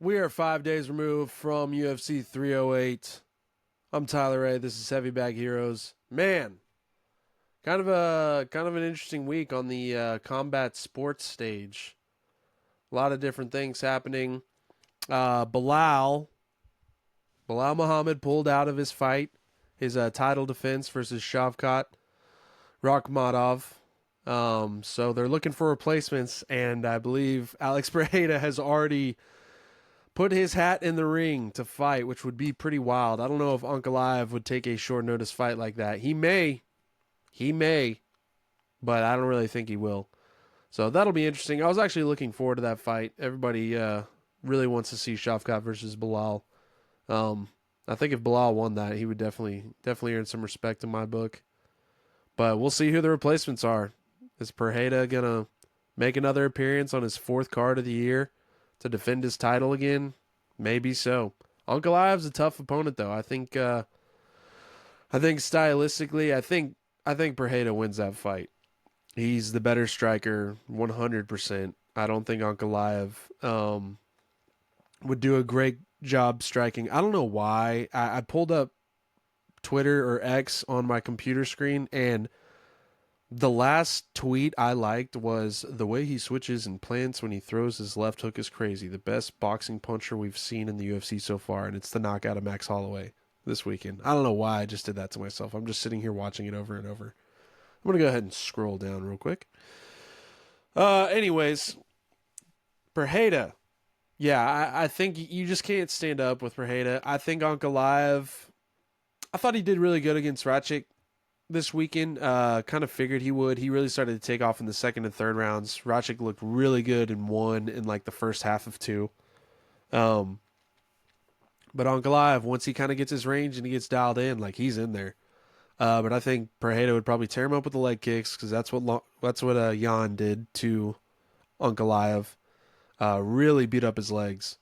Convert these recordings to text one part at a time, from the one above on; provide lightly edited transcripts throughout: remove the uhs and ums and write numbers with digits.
We are 5 days removed from UFC 308. I'm Tyler A. This is Heavy Bag Heroes. Man, kind of an interesting week on the combat sports stage. A lot of different things happening. Bilal Muhammad pulled out of his fight, his title defense versus Shavkat Rakhmadov. So they're looking for replacements, and I believe Alex Pereira has already put his hat in the ring to fight, which would be pretty wild. I don't know if Ankalaev would take a short notice fight like that. He may, but I don't really think he will. So that'll be interesting. I was actually looking forward to that fight. Everybody really wants to see Shavkat versus Bilal. I think if Bilal won that, he would definitely earn some respect in my book. But we'll see who the replacements are. Is Pereira gonna make another appearance on his fourth card of the year to defend his title again? Maybe so. Ankalaev's a tough opponent, though. I think stylistically, I think Pereira wins that fight. He's the better striker, 100%. I don't think Ankalaev would do a great job striking. I don't know why. I pulled up Twitter or X on my computer screen, and the last tweet I liked was the way he switches and plants when he throws his left hook is crazy. The best boxing puncher we've seen in the UFC so far, and it's the knockout of Max Holloway this weekend. I don't know why I just did that to myself. I'm just sitting here watching it over and over. I'm going to go ahead and scroll down real quick. Anyways, Pereira. Yeah, I think you just can't stand up with Pereira. I think Ankalaev, I thought he did really good against Ratchik this weekend. Kind of figured he would. He really started to take off in the second and third rounds. Ratchik looked really good in one in like the first half of two. Um, but Ankalaev, once he kind of gets his range and he gets dialed in, like he's in there. But I think Pereira would probably tear him up with the leg kicks because that's what Jan did to Ankalaev. Really beat up his legs.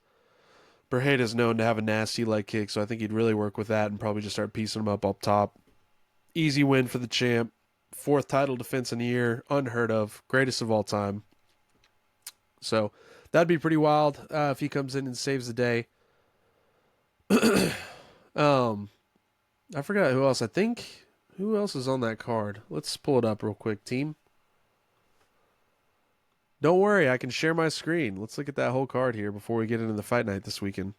Pereira's known to have a nasty leg kick, so I think he'd really work with that and probably just start piecing him up top. Easy win for the champ. Fourth title defense in the year. Unheard of. Greatest of all time. So that'd be pretty wild if he comes in and saves the day. um, I forgot who else. I think who else is on that card? Let's pull it up real quick, team. Don't worry, I can share my screen. Let's look at that whole card here before we get into the fight night this weekend.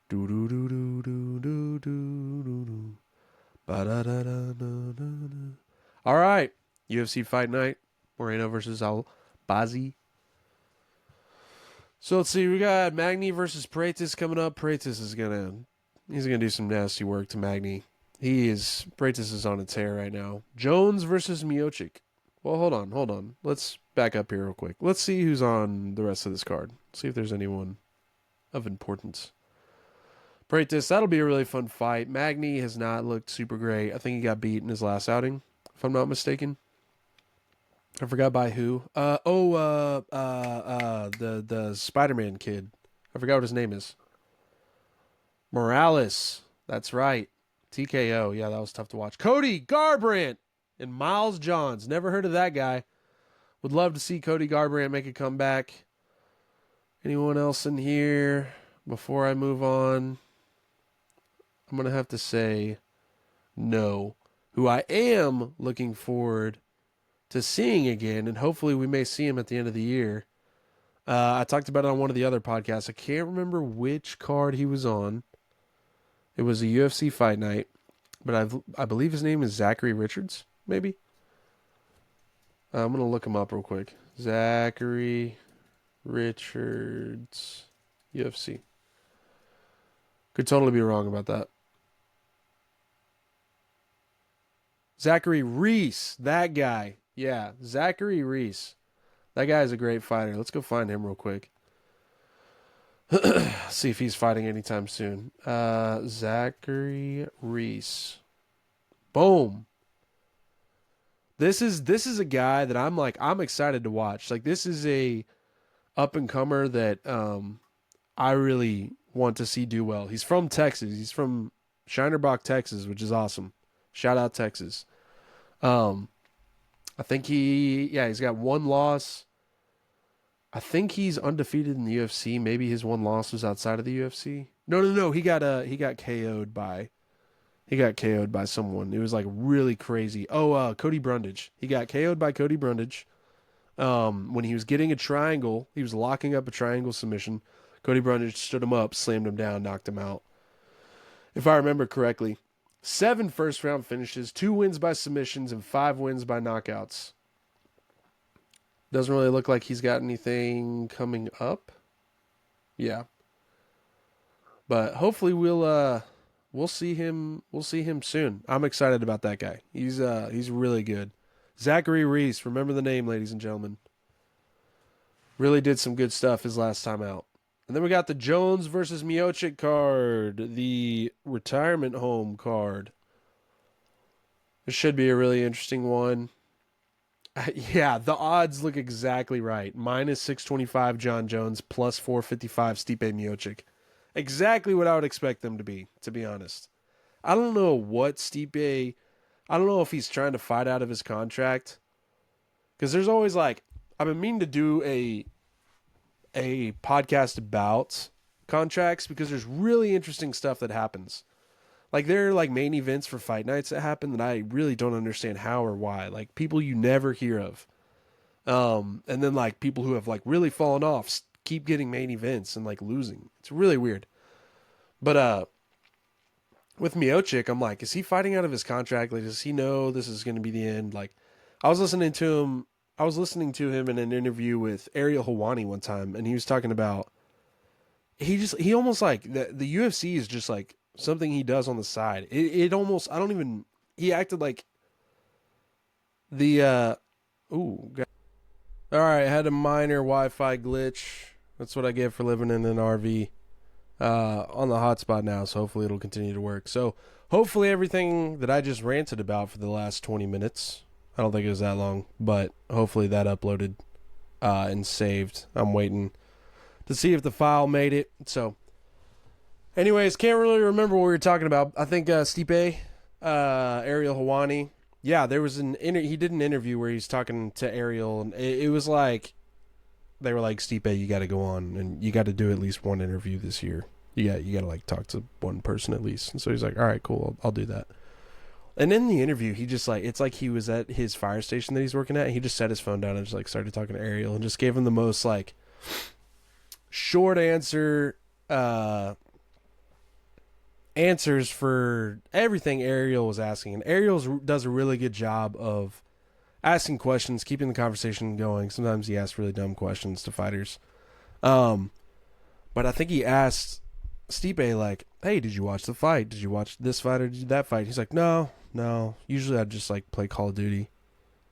Do do do do do do do do do. Ba da da da da da. All right, UFC Fight Night, Moreno versus Albazi. So let's see, we got Magny versus Praetis coming up. Praetis he's gonna do some nasty work to Magny. Praetis is on a tear right now. Jones versus Miocic. Well, hold on. Let's back up here real quick. Let's see who's on the rest of this card. See if there's anyone of importance. Praetis, that'll be a really fun fight. Magny has not looked super great. I think he got beat in his last outing, if I'm not mistaken. I forgot by who. The Spider-Man kid. I forgot what his name is. Morales. That's right. TKO. Yeah, that was tough to watch. Cody Garbrandt and Miles Johns. Never heard of that guy. Would love to see Cody Garbrandt make a comeback. Anyone else in here before I move on? I'm going to have to say no. Who I am looking forward to seeing again, and hopefully we may see him at the end of the year. I talked about it on one of the other podcasts. I can't remember which card he was on. It was a UFC fight night, but I believe his name is Zachary Richards, maybe? I'm going to look him up real quick. Zachary Richards, UFC. Could totally be wrong about that. Zachary Reese, that guy. Yeah, Zachary Reese. That guy is a great fighter. Let's go find him real quick. See if he's fighting anytime soon. Zachary Reese. Boom. This is a guy that I'm excited to watch. Like this is a up and comer that I really want to see do well. He's from Texas. He's from Shinerbach, Texas, which is awesome. Shout out Texas. I think he's got one loss. I think he's undefeated in the UFC. Maybe his one loss was outside of the UFC. No. He got KO'd by someone. It was like really crazy. Oh, Cody Brundage. He got KO'd by Cody Brundage. When he was getting a triangle, he was locking up a triangle submission. Cody Brundage stood him up, slammed him down, knocked him out. If I remember correctly, 7 first-round finishes, 2 wins by submissions, and 5 wins by knockouts. Doesn't really look like he's got anything coming up. Yeah, but hopefully we'll see him. We'll see him soon. I'm excited about that guy. He's really good. Zachary Reese, remember the name, ladies and gentlemen. Really did some good stuff his last time out. And then we got the Jones versus Miocic card, the retirement home card. This should be a really interesting one. Yeah, the odds look exactly right. Minus 625 John Jones, plus 455 Stipe Miocic. Exactly what I would expect them to be honest. I don't know what Stipe... I don't know if he's trying to fight out of his contract. Because there's always like... I've been meaning to do a podcast about contracts because there's really interesting stuff that happens. Like, there are, like, main events for fight nights that happen that I really don't understand how or why. Like, people you never hear of. And then, like, people who have, like, really fallen off keep getting main events and, like, losing. It's really weird. But, with Miocic, I'm like, is he fighting out of his contract? Like, does he know this is going to be the end? Like, I was listening to him in an interview with Ariel Helwani one time, and he was talking about, he almost, like, the UFC is just, like, something he does on the side. It almost, he acted like the, God. All right, had a minor Wi-Fi glitch. That's what I get for living in an RV on the hotspot now, so hopefully it'll continue to work. So hopefully everything that I just ranted about for the last 20 minutes, I don't think it was that long, but hopefully that uploaded and saved. I'm waiting to see if the file made it. So anyways, can't really remember what we were talking about. I think Stipe, Ariel Helwani. Yeah, there was he did an interview where he's talking to Ariel, and it was like, they were like, Stipe, you got to go on, and you got to do at least one interview this year. You got to like talk to one person at least. And so he's like, all right, cool, I'll do that. And in the interview, he just like, it's like he was at his fire station that he's working at, and he just set his phone down and just like started talking to Ariel and just gave him the most like short answers for everything Ariel was asking. And Ariel does a really good job of asking questions, keeping the conversation going. Sometimes he asks really dumb questions to fighters. But I think he asked Stipe, like, hey, did you watch the fight? Did you watch this fight or did you that fight? He's like, no. Usually I just like play Call of Duty.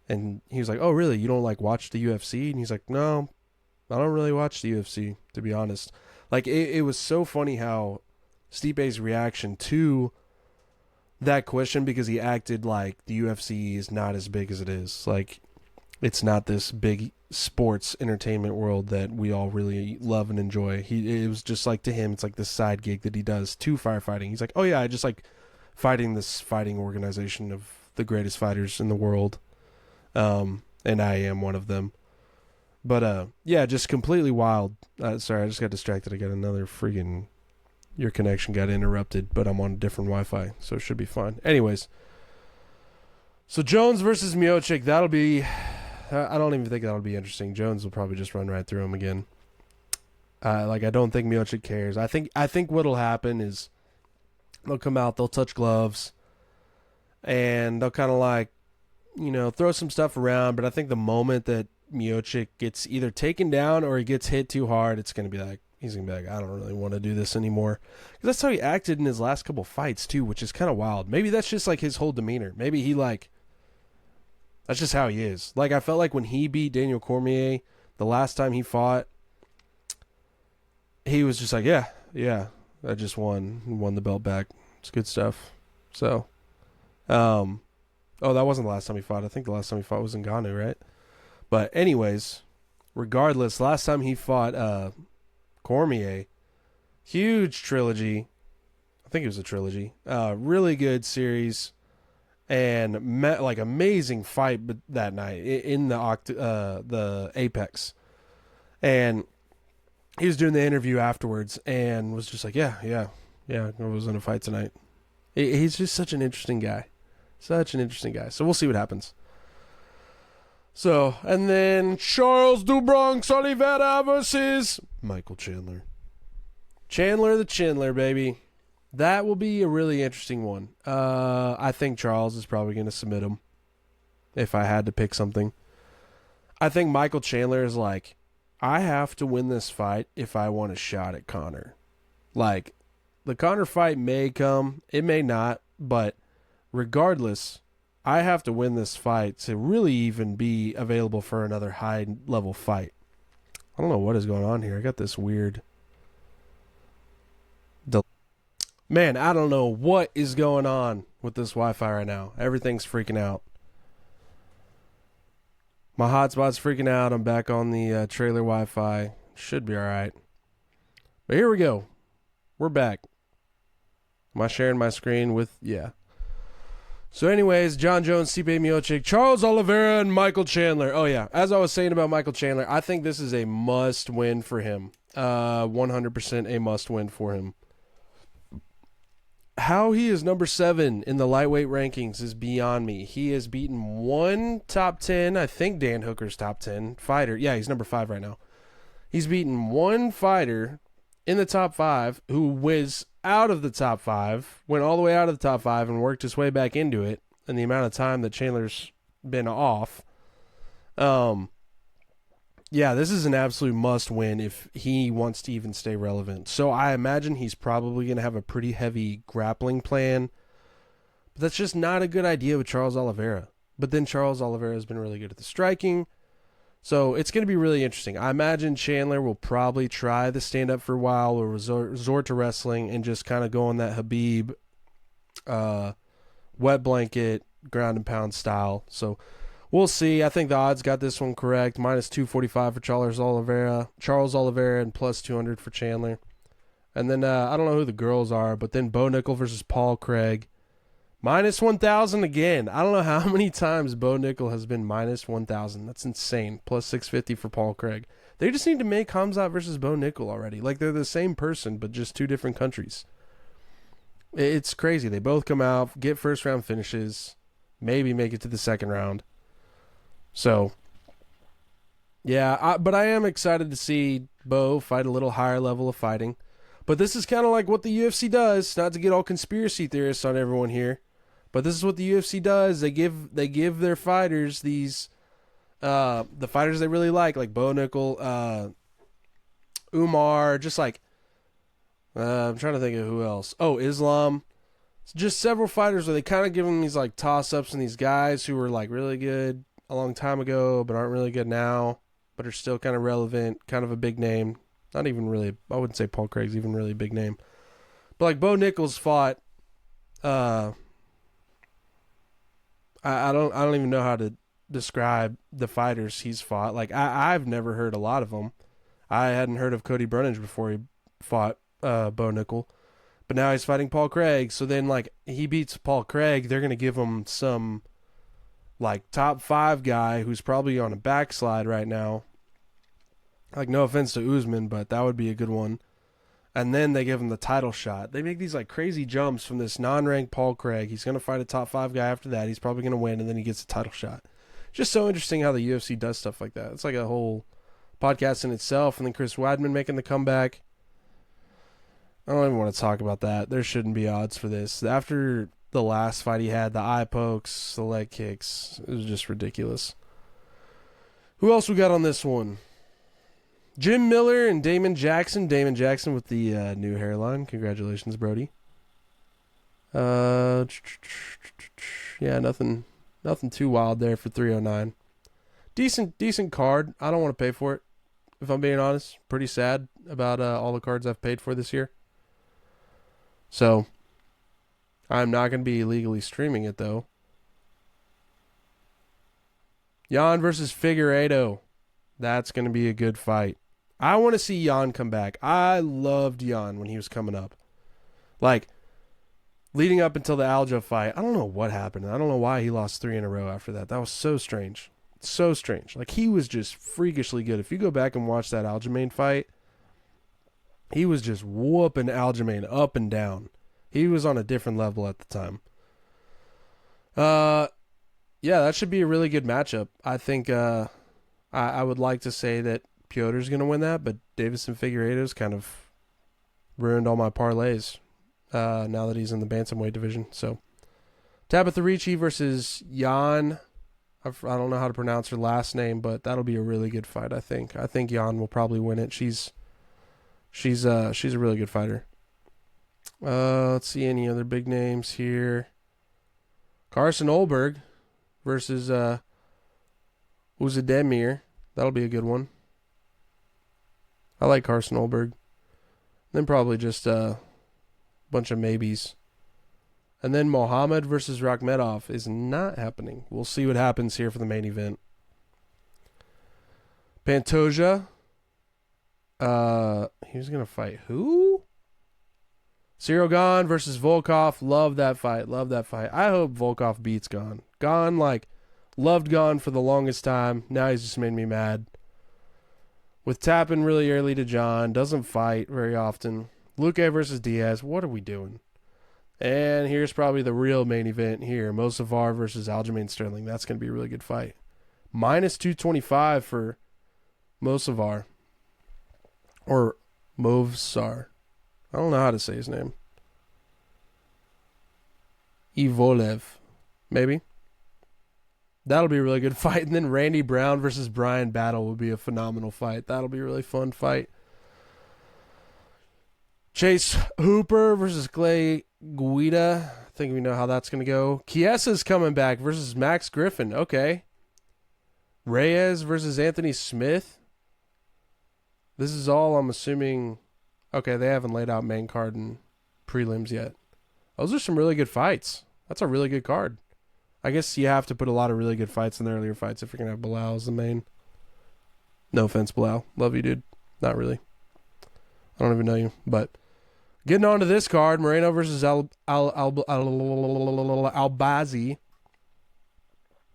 And he was like, oh, really? You don't like watch the UFC? And he's like, no, I don't really watch the UFC, to be honest. Like, it was so funny how Stipe's reaction to that question, because he acted like the UFC is not as big as it is. Like, it's not this big sports entertainment world that we all really love and enjoy. It was just like, to him, it's like this side gig that he does to firefighting. He's like, oh yeah, I just like fighting this fighting organization of the greatest fighters in the world. And I am one of them. But yeah, just completely wild. Sorry, I just got distracted. I got another freaking... Your connection got interrupted, but I'm on a different Wi-Fi, so it should be fine. Anyways, so Jones versus Miocic, that'll be... I don't even think that'll be interesting. Jones will probably just run right through him again. I don't think Miocic cares. I think what'll happen is they'll come out, they'll touch gloves, and they'll kind of like, throw some stuff around, but I think the moment that Miocic gets either taken down or he gets hit too hard, it's going to be like, he's going to be like, I don't really want to do this anymore. Because that's how he acted in his last couple fights, too, which is kind of wild. Maybe that's just, like, his whole demeanor. Maybe he, like, that's just how he is. Like, I felt like when he beat Daniel Cormier the last time he fought, he was just like, yeah, I just won the belt back. It's good stuff. So, that wasn't the last time he fought. I think the last time he fought was in Ngannou, right? But anyways, regardless, last time he fought, Cormier, huge trilogy. I think it was a trilogy. Really good series, and amazing fight that night in the Apex. And he was doing the interview afterwards and was just like, yeah, I was in a fight tonight. He's just such an interesting guy. Such an interesting guy. So we'll see what happens. So, and then Charles do Bronx Oliveira versus Michael Chandler. Chandler the Chandler, baby. That will be a really interesting one. I think Charles is probably going to submit him if I had to pick something. I think Michael Chandler is like, I have to win this fight if I want a shot at Conor. Like, the Conor fight may come, it may not, but regardless, I have to win this fight to really even be available for another high-level fight. I don't know what is going on here. I got this weird... Man, I don't know what is going on with this Wi-Fi right now. Everything's freaking out. My hotspot's freaking out. I'm back on the trailer Wi-Fi. Should be all right. But here we go. We're back. Am I sharing my screen with... Yeah. So anyways, John Jones, Stipe Miocic, Charles Oliveira, and Michael Chandler. Oh, yeah. As I was saying about Michael Chandler, I think this is a must-win for him. 100% a must-win for him. How he is number 7 in the lightweight rankings is beyond me. He has beaten one top 10, I think Dan Hooker's top 10 fighter. Yeah, he's number 5 right now. He's beaten one fighter in the top 5 who was out of the top 5, went all the way out of the top 5 and worked his way back into it in the amount of time that Chandler's been off. Yeah, this is an absolute must-win if he wants to even stay relevant. So I imagine he's probably going to have a pretty heavy grappling plan. But that's just not a good idea with Charles Oliveira. But then Charles Oliveira has been really good at the striking. So it's going to be really interesting. I imagine Chandler will probably try the stand-up for a while or resort to wrestling and just kind of go on that Khabib wet blanket, ground and pound style. So... we'll see. I think the odds got this one correct. Minus 245 for Charles Oliveira, and plus 200 for Chandler. And then I don't know who the girls are, but then Bo Nickel versus Paul Craig. Minus 1,000 again. I don't know how many times Bo Nickel has been minus 1,000. That's insane. Plus 650 for Paul Craig. They just need to make Khamzat versus Bo Nickel already. Like they're the same person, but just 2 different countries. It's crazy. They both come out, get first round finishes, maybe make it to the second round. So, yeah, but I am excited to see Bo fight a little higher level of fighting. But this is kind of like what the UFC does, not to get all conspiracy theorists on everyone here, but this is what the UFC does. They give their fighters these, the fighters they really like Bo Nickel, Umar, just like, I'm trying to think of who else. Oh, Islam. It's just several fighters where they kind of give them these like toss-ups and these guys who were like really good a long time ago, but aren't really good now, but are still kind of relevant, kind of a big name. Not even really, I wouldn't say Paul Craig's even really a big name. But like Bo Nickel's fought, I don't even know how to describe the fighters he's fought. Like I've never heard a lot of them. I hadn't heard of Cody Brunage before he fought Bo Nickel, but now he's fighting Paul Craig. So then like he beats Paul Craig, they're gonna give him some like top 5 guy who's probably on a backslide right now. Like no offense to Usman, but that would be a good one. And then they give him the title shot. They make these like crazy jumps from this non-ranked Paul Craig. He's going to fight a top 5 guy after that. He's probably going to win, and then he gets a title shot. Just so interesting how the UFC does stuff like that. It's like a whole podcast in itself. And then Chris Weidman making the comeback. I don't even want to talk about that. There shouldn't be odds for this. After the last fight he had, the eye pokes, the leg kicks, it was just ridiculous. Who else we got on this one? Jim Miller and Damon Jackson. Damon Jackson with the new hairline. Congratulations, Brody. Yeah, nothing too wild there for 309. Decent card. I don't want to pay for it, if I'm being honest. Pretty sad about all the cards I've paid for this year. So, I'm not going to be illegally streaming it, though. Jan versus Figueiredo. That's going to be a good fight. I want to see Jan come back. I loved Jan when he was coming up. Like, leading up until the Aljo fight, I don't know what happened. I don't know why he lost 3 in a row after that. That was so strange. So strange. Like, he was just freakishly good. If you go back and watch that Aljamain fight, he was just whooping Aljamain up and down. He was on a different level at the time. Yeah, that should be a really good matchup. I think I would like to say that Piotr's going to win that, but Davison Figueiredo's kind of ruined all my parlays now that he's in the bantamweight division. So, Tabitha Ricci versus Jan. I don't know how to pronounce her last name, but that'll be a really good fight, I think. I think Jan will probably win it. She's a really good fighter. Let's see any other big names here. Carson Olberg versus Uzdemir. That'll be a good one. I like Carson Olberg. Then probably just a bunch of maybes. And then Mohammed versus Rakhmedov is not happening. We'll see what happens here for the main event. Pantoja. He was going to fight who? Cyril Gane versus Volkov. Love that fight. I hope Volkov beats Gane. Gane, loved Gane for the longest time. Now he's just made me mad. With tapping really early to John. Doesn't fight very often. Luque versus Diaz. What are we doing? And here's probably the real main event here. Mosavar versus Aljamain Sterling. That's going to be a really good fight. Minus 225 for Mosavar. Or Movsar. I don't know how to say his name. Ivolev. Maybe. That'll be a really good fight. And then Randy Brown versus Brian Battle will be a phenomenal fight. That'll be a really fun fight. Chase Hooper versus Clay Guida. I think we know how that's going to go. Chiesa's coming back versus Max Griffin. Okay. Reyes versus Anthony Smith. This is all, I'm assuming... Okay, they haven't laid out main card and prelims yet. Those are some really good fights. That's a really good card. I guess you have to put a lot of really good fights in the earlier fights if you're going to have Bilal as the main. No offense, Bilal. Love you, dude. Not really. I don't even know you. But getting on to this card, Moreno versus Albazi.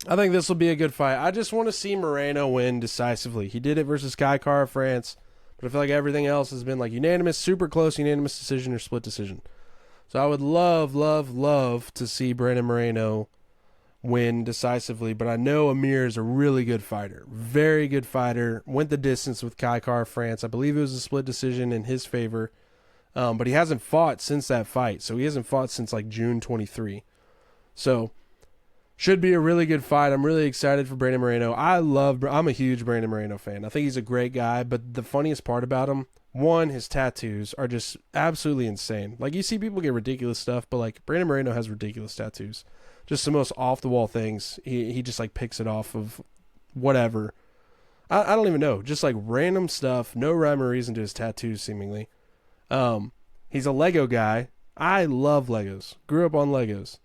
I think this will be a good fight. I just want to see Moreno win decisively. He did it versus Kai Kara France. But I feel like everything else has been unanimous, super close, unanimous decision or split decision. So I would love to see Brandon Moreno win decisively. But I know Amir is a really good fighter. Very good fighter. Went the distance with Kai Kara France. I believe it was a split decision in his favor. But he hasn't fought since that fight. So he hasn't fought since June 23. So... should be a really good fight. I'm really excited for Brandon Moreno. I'm a huge Brandon Moreno fan. I think he's a great guy, but the funniest part about him, one, his tattoos are just absolutely insane. You see people get ridiculous stuff, but Brandon Moreno has ridiculous tattoos. Just the most off-the-wall things. He just picks it off of whatever. I don't even know. Just random stuff. No rhyme or reason to his tattoos, seemingly. He's a Lego guy. I love Legos. Grew up on Legos.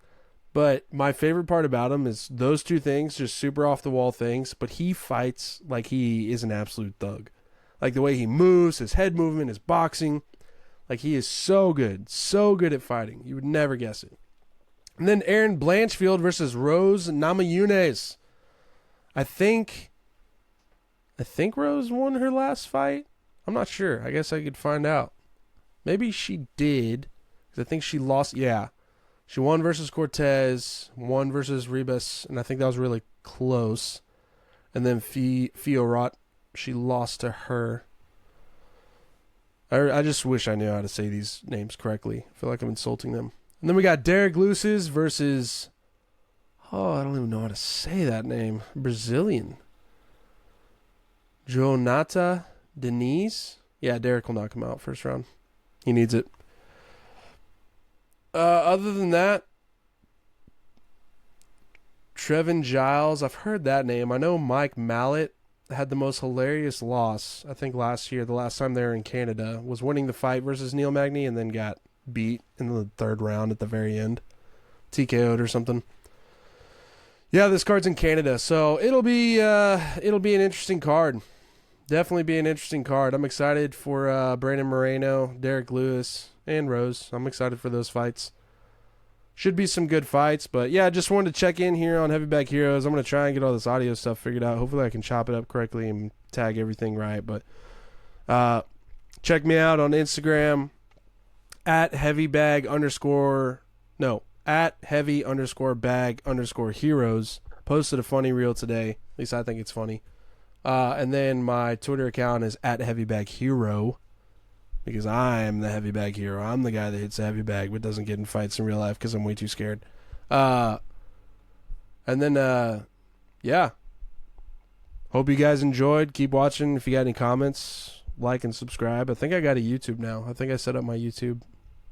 But my favorite part about him is those two things, just super off-the-wall things, but he fights like he is an absolute thug. The way he moves, his head movement, his boxing. He is so good at fighting. You would never guess it. And then Aaron Blanchfield versus Rose Namajunas. I think Rose won her last fight. I'm not sure. I guess I could find out. Maybe she did, because I think she lost. Yeah. She won versus Cortez, won versus Ribas, and I think that was really close. And then Fiorot, she lost to her. I just wish I knew how to say these names correctly. I feel like I'm insulting them. And then we got Derek Luces versus... Oh, I don't even know how to say that name. Brazilian. Jonata Denise? Yeah, Derek will knock him out first round. He needs it. Other than that, Trevin Giles, I've heard that name. I know Mike Mallet had the most hilarious loss, I think last year, the last time they were in Canada, was winning the fight versus Neil Magny and then got beat in the third round at the very end. TKO'd or something. Yeah, this card's in Canada, so it'll be an interesting card. Definitely be an interesting card. I'm excited for Brandon Moreno, Derek Lewis, and Rose. I'm excited for those fights. should be some good fights. But yeah, just wanted to check in here on Heavy Bag Heroes. I'm going to try and get all this audio stuff figured out. Hopefully I can chop it up correctly and tag everything right. But check me out on Instagram at heavy_bag_heroes. Posted a funny reel today. At least I think it's funny. And then my Twitter account is at heavybag_hero. Because I am the heavy bag hero. I'm the guy that hits the heavy bag but doesn't get in fights in real life because I'm way too scared. And then, yeah. Hope you guys enjoyed. Keep watching. If you got any comments, like and subscribe. I think I got a YouTube now. I think I set up my YouTube.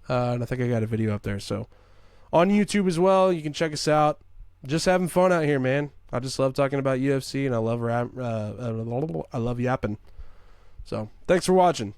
And I think I got a video up there. So on YouTube as well, you can check us out. Just having fun out here, man. I just love talking about UFC and I love yapping. So thanks for watching.